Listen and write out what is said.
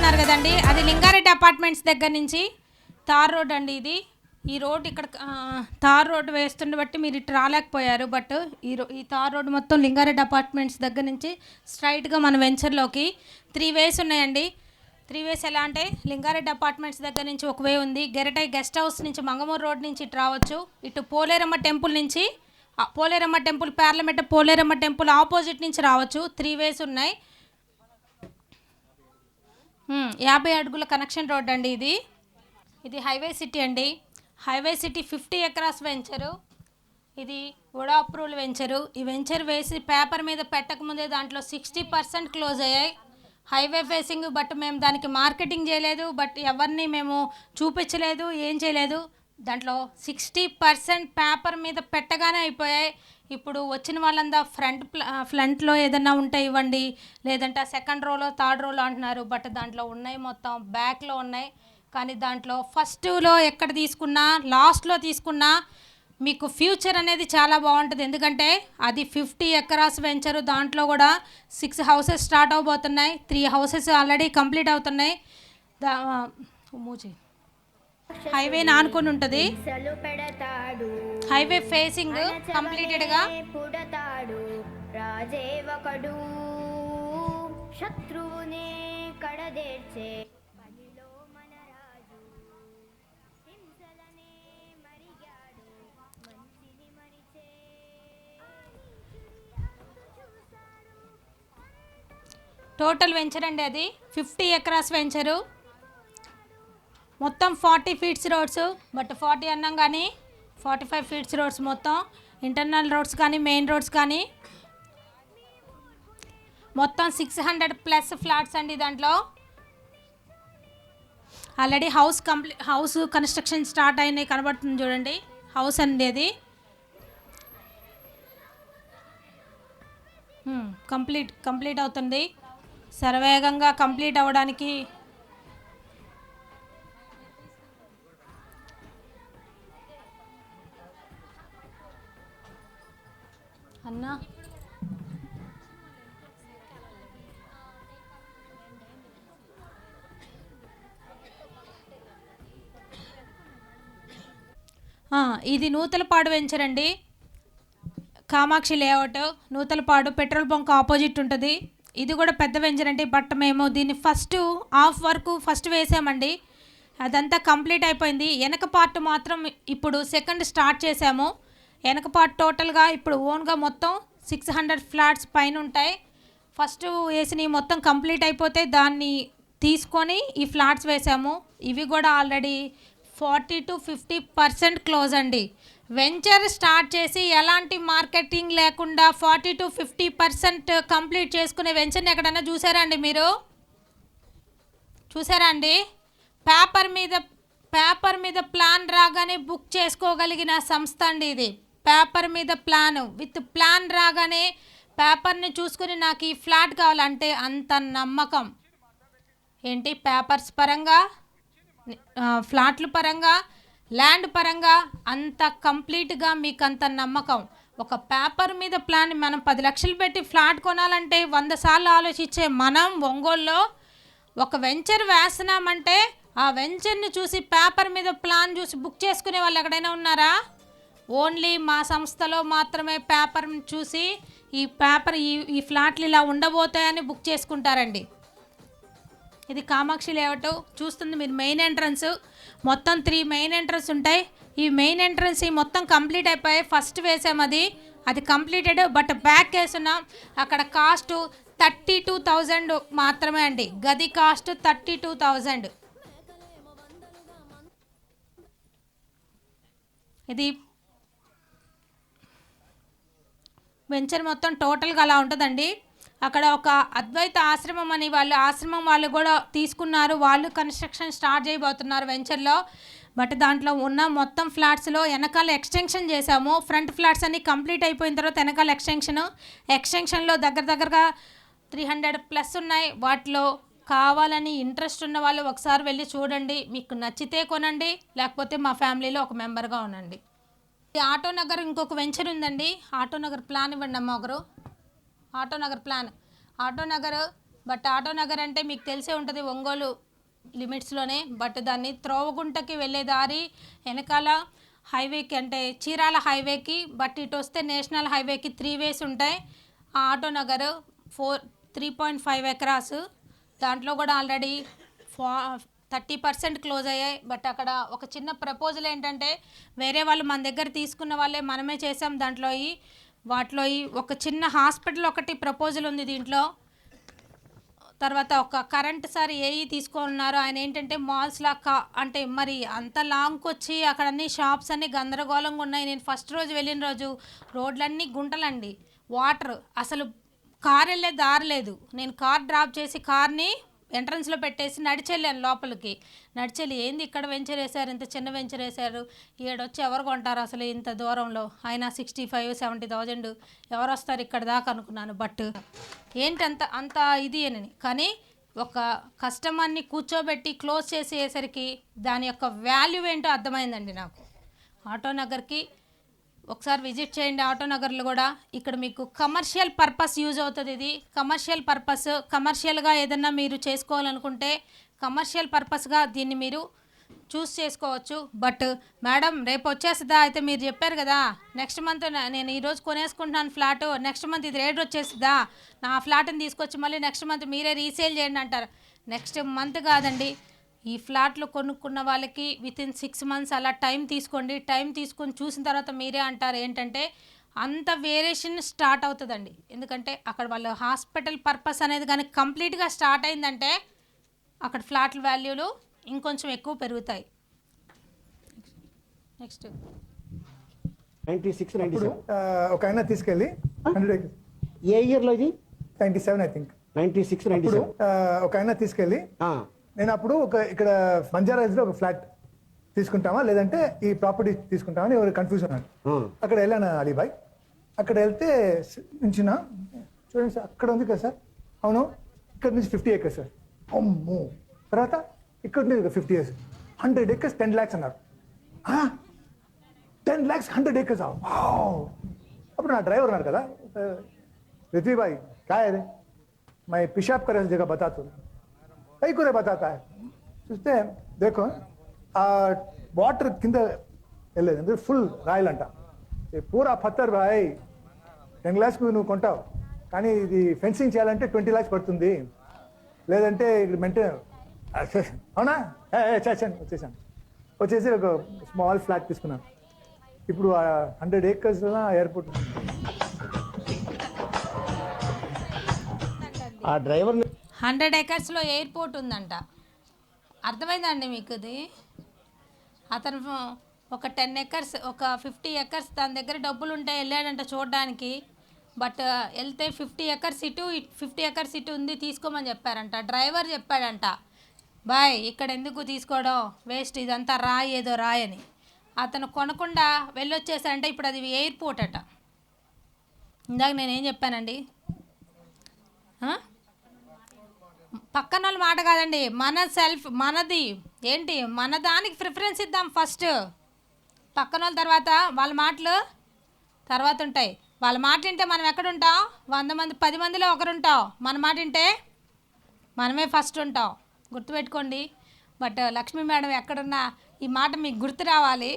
చూస్తున్నారు కదండి, అది లింగారెడ్డి అపార్ట్మెంట్స్ దగ్గర నుంచి తార్ రోడ్ అండి. ఇది ఈ రోడ్ ఇక్కడ తార్ రోడ్ వేస్తుండే బట్టి మీరు ఇటు రాలేకపోయారు. బట్ ఈ తార్ రోడ్ మొత్తం లింగారెడ్డి అపార్ట్మెంట్స్ దగ్గర నుంచి స్ట్రైట్గా మన వెంచర్లోకి 3 వేస్ ఉన్నాయండి. 3 వేస్ ఎలా అంటే లింగారెడ్డి అపార్ట్మెంట్స్ దగ్గర నుంచి ఒక వే ఉంది. గెరటై గెస్ట్ హౌస్ నుంచి మంగమూరు రోడ్ నుంచి ఇటు రావచ్చు. ఇటు పోలేరమ్మ టెంపుల్ నుంచి Poleramma temple parliament Poleramma temple opposite నుంచి రావచ్చు. 3 వేస్ ఉన్నాయి. 50 అడుగుల కనెక్షన్ రోడ్ అండి. ఇది హైవే సిటీ అండి. Highway city 50 acres venture. ఇది కూడా అప్రూవల్ వెంచరు. ఈ వెంచర్ వేసి పేపర్ మీద పెట్టకముందే దాంట్లో 60% క్లోజ్ అయ్యాయి. Highway facing. బట్ మేము దానికి మార్కెటింగ్ చేయలేదు, బట్ ఎవరిని మేము చూపించలేదు, ఏం చేయలేదు. దాంట్లో 60% పేపర్ మీద పెట్టగానే అయిపోయాయి. ఇప్పుడు వచ్చిన వాళ్ళంతా ఫ్రంట్లో ఏదన్నా ఉంటే ఇవ్వండి, లేదంటే సెకండ్ రోలో థర్డ్ రోలో అంటున్నారు. బట్ దాంట్లో ఉన్నాయి, మొత్తం బ్యాక్లో ఉన్నాయి. కానీ దాంట్లో ఫస్ట్లో ఎక్కడ తీసుకున్నా, లాస్ట్లో తీసుకున్నా మీకు ఫ్యూచర్ అనేది చాలా బాగుంటుంది. ఎందుకంటే అది 50 ఎకరాస్ వెంచరు. దాంట్లో కూడా 6 హౌసెస్ స్టార్ట్ అవబోతున్నాయి. 3 హౌసెస్ ఆల్రెడీ కంప్లీట్ అవుతున్నాయి. హైవే ఆనుకొని ఉంటుంది. హైవే ఫేసింగ్ కంప్లీటెడ్గా. శత్రువునే కడదేర్చే టోటల్ వెంచర్ అండి. అది 50 ఎకరాస్ వెంచరు. మొత్తం 40 ఫీట్స్ రోడ్స్. బట్ 40 అన్నాం కానీ 45 ఫీట్స్ రోడ్స్. మొత్తం ఇంటర్నల్ రోడ్స్ కానీ మెయిన్ రోడ్స్ కానీ మొత్తం 600+ ఫ్లాట్స్ అండి. దాంట్లో ఆల్రెడీ హౌస్ కన్స్ట్రక్షన్ స్టార్ట్ అయినాయి, కనబడుతుంది చూడండి. హౌస్ అండి అది కంప్లీట్ అవుతుంది. శరవేగంగా కంప్లీట్ అవ్వడానికి అన్నా ఇది నూతలపాడు వెంచర్ అండి. Kamakshi layout, Nuthalapadu petrol bunk opposite ఉంటుంది. ఇది కూడా పెద్ద వెంచర్ అండి. బట్ మేము దీన్ని ఫస్ట్ వేసామండి. అదంతా కంప్లీట్ అయిపోయింది. వెనక పార్ట్ మాత్రం ఇప్పుడు సెకండ్ స్టార్ట్ చేసాము. వెనక పార్ట్ టోటల్గా ఇప్పుడు ఓన్గా మొత్తం 600 ఫ్లాట్స్ పైన ఉంటాయి. ఫస్ట్ వేసినవి మొత్తం కంప్లీట్ అయిపోతే దాన్ని తీసుకొని ఈ ఫ్లాట్స్ వేసాము. ఇవి కూడా ఆల్రెడీ 40 to 50% క్లోజ్ అండి. వెంచర్ స్టార్ట్ చేసి ఎలాంటి మార్కెటింగ్ లేకుండా 40 to 50% కంప్లీట్ చేసుకునే వెంచర్ని ఎక్కడన్నా చూసారా అండి? మీరు చూసారా అండి? పేపర్ మీద ప్లాన్ రాగానే బుక్ చేసుకోగలిగిన సంస్థ అండి ఇది. పేపర్ మీద విత్ ప్లాన్ రాగానే పేపర్ని చూసుకుని నాకు ఈ ఫ్లాట్ కావాలంటే అంత నమ్మకం ఏంటి, పేపర్స్ పరంగా, ఫ్లాట్ల పరంగా, ల్యాండ్ పరంగా అంత కంప్లీట్గా మీకు అంత నమ్మకం. ఒక పేపర్ మీద ప్లాన్ మనం 10 లక్షలు పెట్టి ఫ్లాట్ కొనాలంటే 100 సార్లు ఆలోచించే మనం ఒంగోలులో ఒక వెంచర్ వేస్తున్నామంటే ఆ వెంచర్ని చూసి పేపర్ మీద ప్లాన్ చూసి బుక్ చేసుకునే వాళ్ళు ఎక్కడైనా ఉన్నారా? ఓన్లీ మా సంస్థలో మాత్రమే పేపర్ని చూసి ఈ ఫ్లాట్లు ఇలా ఉండబోతాయని బుక్ చేసుకుంటారండి. ఇది కామాక్షి లేఅవుట్ చూస్తుంది మీరు. మెయిన్ ఎంట్రన్స్ మొత్తం 3 మెయిన్ ఎంట్రన్స్ ఉంటాయి. ఈ మెయిన్ ఎంట్రన్స్ మొత్తం కంప్లీట్ అయిపోయాయి. ఫస్ట్ వేసాం, అది కంప్లీటెడ్. బట్ బ్యాక్ వేస్తున్నాం. అక్కడ కాస్ట్ 32,000 మాత్రమే అండి. గది కాస్ట్ 32,000. ఇది వెంచర్ మొత్తం టోటల్గా అలా ఉంటుందండి. అక్కడ ఒక అద్వైత ఆశ్రమం అని ఆశ్రమం వాళ్ళు కూడా తీసుకున్నారు. వాళ్ళు కన్స్ట్రక్షన్ స్టార్ట్ చేయబోతున్నారు వెంచర్లో. బట్ దాంట్లో ఉన్న మొత్తం ఫ్లాట్స్లో వెనకాల ఎక్స్టెన్షన్ చేసాము. ఫ్రంట్ ఫ్లాట్స్ అన్నీ కంప్లీట్ అయిపోయిన తర్వాత వెనకాల ఎక్స్టెన్షన్లో దగ్గరగా 300+ ఉన్నాయి. వాటిలో కావాలని ఇంట్రెస్ట్ ఉన్న వాళ్ళు ఒకసారి వెళ్ళి చూడండి. మీకు నచ్చితే కొనండి, లేకపోతే మా ఫ్యామిలీలో ఒక మెంబర్గా ఉండండి. ఆటోనగర్ ఇంకొక వెంచర్ ఉందండి. ఆటోనగర్ ప్లాన్ ఇవ్వండి అమ్మ ఒకరు. ఆటోనగర్ బట్ ఆటో నగర్ అంటే మీకు తెలిసే ఉంటుంది ఒంగోలు లిమిట్స్లోనే. బట్ దాన్ని త్రోవగుంటకి వెళ్ళే దారి వెనకాల హైవేకి అంటే చీరాల హైవేకి, బట్ ఇటు వస్తే నేషనల్ హైవేకి 3 వేస్ ఉంటాయి. ఆ ఆటో నగర్ 3.5 ఎకరాస్, దాంట్లో కూడా ఆల్రెడీ 30% క్లోజ్ అయ్యాయి. బట్ అక్కడ ఒక చిన్న ప్రపోజల్ ఏంటంటే వేరే వాళ్ళు మన దగ్గర తీసుకున్న వాళ్ళే మనమే చేసాం. వాటిలో ఒక చిన్న హాస్పిటల్ ఒకటి ప్రపోజల్ ఉంది దీంట్లో. తర్వాత ఒక కరెంట్ సార్ ఏఈ తీసుకున్నారు. ఆయన ఏంటంటే మాల్స్లా అంటే మరి అంత లాంగ్కి వచ్చి అక్కడ అన్ని షాప్స్ అన్నీ గందరగోళంగా ఉన్నాయి. నేను ఫస్ట్ రోజు వెళ్ళిన రోజు రోడ్లన్నీ గుంటలండి, వాటర్, అసలు కార్ వెళ్ళే దారి లేదు. నేను కార్ డ్రాప్ చేసి కార్ని ఎంట్రన్స్లో పెట్టేసి నడిచెళ్ళాను లోపలికి. నడిచెళ్ళి ఏంది ఇక్కడ వెంచర్ వేశారు, ఇంత చిన్న వెంచర్ వేశారు, ఈడొచ్చి ఎవరు కొంటారు అసలు ఇంత దూరంలో, అయినా 65-70,000 ఎవరు వస్తారు ఇక్కడ దాకా అనుకున్నాను. బట్ ఏంటి అంత ఇది అని, కానీ ఒక కస్టమర్ని కూర్చోబెట్టి క్లోజ్ చేసేసరికి దాని యొక్క వాల్యూ ఏంటో అర్థమైందండి నాకు. ఆటో నగర్కి ఒకసారి విజిట్ చేయండి. ఆటో నగర్లో కూడా ఇక్కడ మీకు కమర్షియల్ పర్పస్ యూజ్ అవుతుంది. ఇది కమర్షియల్ పర్పస్, కమర్షియల్గా ఏదన్నా మీరు చేసుకోవాలనుకుంటే కమర్షియల్ పర్పస్గా దీన్ని మీరు చూస్ చేసుకోవచ్చు. బట్ మేడం రేపు వచ్చేస్తుందా, అయితే మీరు చెప్పారు కదా నెక్స్ట్ మంత్ నేను ఈరోజు కొనేసుకుంటున్నాను ఫ్లాట్, నెక్స్ట్ మంత్ ఇది రేట్ వచ్చేస్తుందా, నా ఫ్లాట్ని తీసుకొచ్చి మళ్ళీ నెక్స్ట్ మంత్ మీరే రీసేల్ చేయండి అంటారు. నెక్స్ట్ మంత్ కాదండి, ఈ ఫ్లాట్లు కొనుక్కున్న వాళ్ళకి వితిన్ 6 months అలా టైం తీసుకోండి. టైం తీసుకొని చూసిన తర్వాత మీరే అంటారు ఏంటంటే అంత వేరియేషన్ స్టార్ట్ అవుతుందండి. ఎందుకంటే అక్కడ వాళ్ళ హాస్పిటల్ పర్పస్ అనేది కానీ కంప్లీట్గా స్టార్ట్ అయిందంటే అక్కడ ఫ్లాట్ల వాల్యూలు ఇంకొంచెం ఎక్కువ పెరుగుతాయి. నెక్స్ట్ 96 ఒక ఆయన తీసుకెళ్ళి 100 ఏ ఇయర్లో ఇది? 97 ఐ థింక్. 96 97. ఒక ఆయన తీసుకెళ్ళి నేను అప్పుడు ఇక్కడ బంజారా హిల్స్లో ఒక ఫ్లాట్ తీసుకుంటామా లేదంటే ఈ ప్రాపర్టీ తీసుకుంటామని ఎవరు కన్ఫ్యూజన్ అన్నాడు. అక్కడ వెళ్ళాను అలీబాయ్. అక్కడ వెళ్తే నుంచిన చూడండి సార్ అక్కడ ఉంది కదా సార్, అవును ఇక్కడ నుంచి 50 acres సార్, అమ్మో. తర్వాత ఇక్కడ నుంచి 50 years 100 acres 10 lakhs అన్నారు. 10 lakhs 100 acres. అప్పుడు నా డ్రైవర్ ఉన్నారు కదా, पृथ्वी भाई क्या है रे, मैं पेशाब करे जगह बता तू, कई को बताता है. చూస్తే देखो ఆ వాటర్ కింద వెళ్ళలేదు అంటే ఫుల్ రాయల్ అంట, పూరా పత్తర్ భాయ్. 10 lakhs నువ్వు కొంటావు, కానీ ఇది ఫెన్సింగ్ చేయాలంటే 20 lakhs పడుతుంది, లేదంటే ఇక్కడ మెయింటైన్. అవునా వచ్చేసి ఒక స్మాల్ ఫ్లాట్ తీసుకున్నాను. ఇప్పుడు 100 acres ఎయిర్పోర్ట్. ఆ డ్రైవర్ 100 acresలో ఎయిర్పోర్ట్ ఉందంట. అర్థమైందండి మీకు ఇది? అతను ఒక 10 acres ఒక 50 acres దాని దగ్గర డబ్బులు ఉంటే వెళ్ళాడంట చూడడానికి. బట్ వెళ్తే 50 acres ఇటు 50 acres ఇటు ఉంది తీసుకోమని చెప్పారంట. డ్రైవర్ చెప్పాడంట, బాయ్ ఇక్కడ ఎందుకు తీసుకోవడం వేస్ట్, ఇదంతా రాయి ఏదో రాయని. అతను కొనకుండా వెళ్ళొచ్చేసాడంటే ఇప్పుడు అది ఎయిర్పోర్ట్ అట. ఇందాక నేనేం చెప్పానండి, పక్కన వాళ్ళ మాట కాదండి, మనది ఏంటి, మన దానికి ప్రిఫరెన్స్ ఇద్దాం ఫస్ట్. పక్కన వాళ్ళ తర్వాత వాళ్ళ మాటలు తర్వాత ఉంటాయి. వాళ్ళ మాట వింటే మనం ఎక్కడ ఉంటాం? 100 మంది 10 మందిలో ఒకరు ఉంటాం. మన మాట వింటే మనమే ఫస్ట్ ఉంటాం, గుర్తుపెట్టుకోండి. బట్ లక్ష్మీ మేడం ఎక్కడున్నా ఈ మాట మీకు గుర్తు రావాలి.